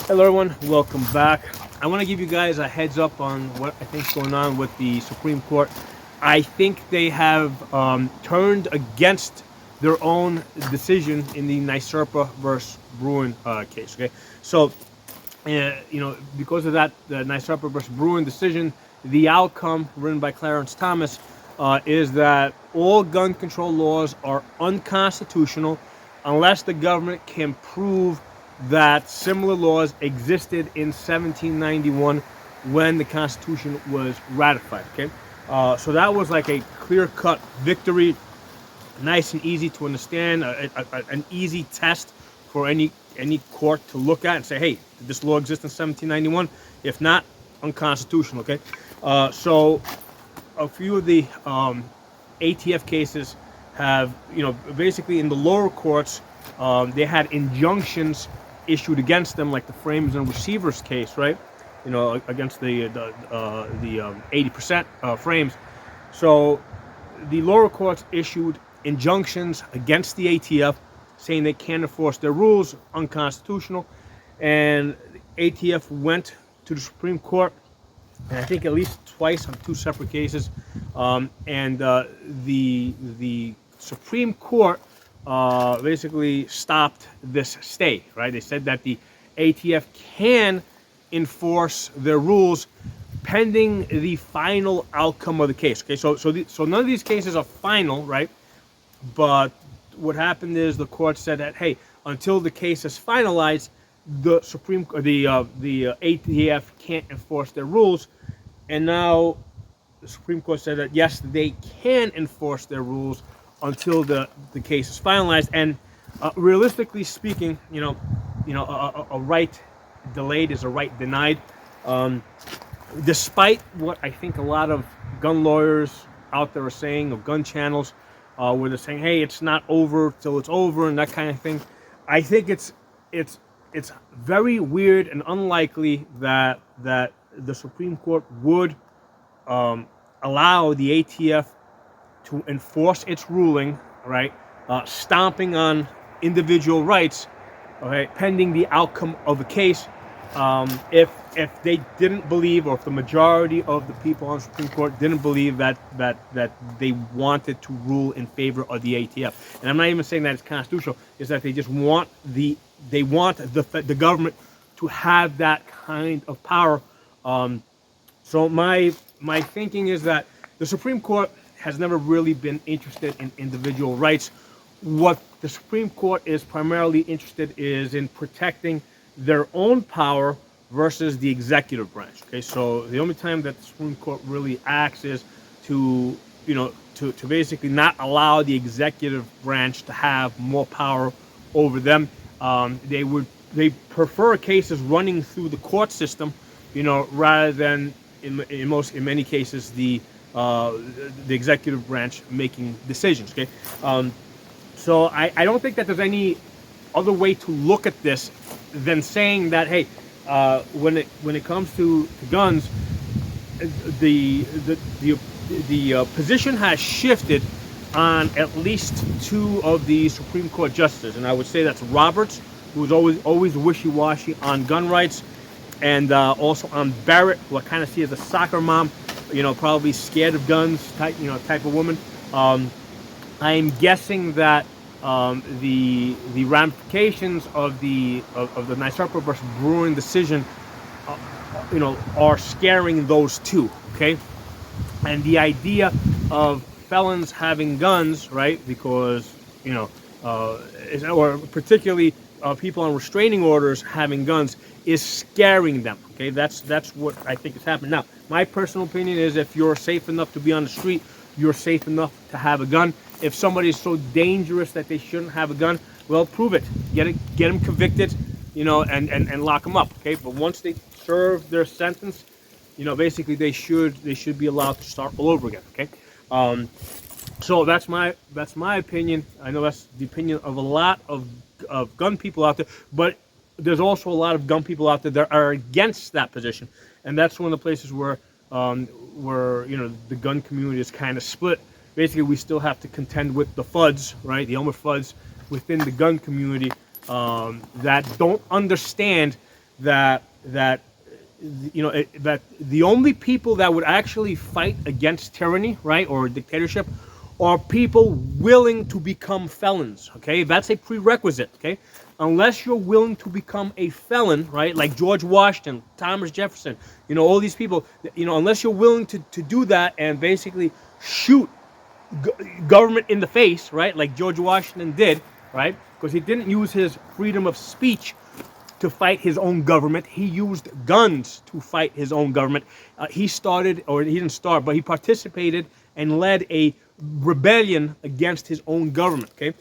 Hello everyone, welcome back. I want to give you guys a heads up on what I think is going on with the Supreme Court. I think they have turned against their own decision in the NYSERPA versus Bruin case. Okay, so because of that, the NYSERPA versus Bruin decision, the outcome written by Clarence Thomas is that all gun control laws are unconstitutional unless the government can prove that similar laws existed in 1791 when the Constitution was ratified. Okay, so that was like a clear-cut victory, nice and easy to understand, an easy test for any court to look at and say, hey, did this law exist in 1791? If not, unconstitutional. Okay, so a few of the ATF cases have, basically in the lower courts, they had injunctions issued against them, like the frames and receivers case, right? Against the 80% frames. So the lower courts issued injunctions against the ATF, saying they can't enforce their rules, unconstitutional, and ATF went to the Supreme Court, and I think at least twice on two separate cases, and the Supreme Court basically stopped this stay. Right? They said that the ATF can enforce their rules pending the final outcome of the case. Okay, so none of these cases are final, right? But what happened is the court said that, hey, until the case is finalized, the ATF can't enforce their rules, and now the Supreme Court said that yes, they can enforce their rules until the case is finalized. And realistically speaking, a right delayed is a right denied. Despite what I think a lot of gun lawyers out there are saying, or gun channels, where they're saying, hey, it's not over till it's over and that kind of thing, I think it's very weird and unlikely that the Supreme Court would allow the ATF to enforce its ruling, right, stomping on individual rights, okay, pending the outcome of the case. If they didn't believe, or if the majority of the people on the Supreme Court didn't believe that they wanted to rule in favor of the ATF, and I'm not even saying that it's constitutional, is that they just want the government to have that kind of power. So my thinking is that the Supreme Court has never really been interested in individual rights. What the Supreme Court is primarily interested is in protecting their own power versus the executive branch. Okay, so the only time that the Supreme Court really acts is to basically not allow the executive branch to have more power over them. They prefer cases running through the court system, rather than in many cases the executive branch making decisions. Okay, so I don't think that there's any other way to look at this than saying that, hey, when it comes to guns, the position has shifted on at least two of the Supreme Court justices, and I would say that's Roberts, who was always wishy-washy on gun rights, and also on Barrett, who I kind of see as a soccer mom, probably scared of guns type of woman. I'm guessing that the ramifications of the NYSERPA versus Bruin decision, are scaring those two. Okay, and the idea of felons having guns, right? Because or particularly people on restraining orders having guns is scaring them. Okay, that's what I think is happening now. My personal opinion is, if you're safe enough to be on the street, you're safe enough to have a gun. If somebody is so dangerous that they shouldn't have a gun, well, prove it. Get them convicted, and lock them up. Okay, but once they serve their sentence, basically they should be allowed to start all over again. Okay, so that's my opinion. I know that's the opinion of a lot of gun people out there, but there's also a lot of gun people out there that are against that position, and that's one of the places where the gun community is kind of split. Basically, we still have to contend with the FUDs, right? The Elmer FUDs within the gun community that don't understand that that the only people that would actually fight against tyranny, right, or dictatorship, are people willing to become felons. Okay, that's a prerequisite. Okay, unless you're willing to become a felon, right, like George Washington, Thomas Jefferson, all these people, unless you're willing to do that and basically shoot government in the face, right, like George Washington did, right, because he didn't use his freedom of speech to fight his own government. He used guns to fight his own government. He started, or he didn't start, but he participated and led a rebellion against his own government. Okay,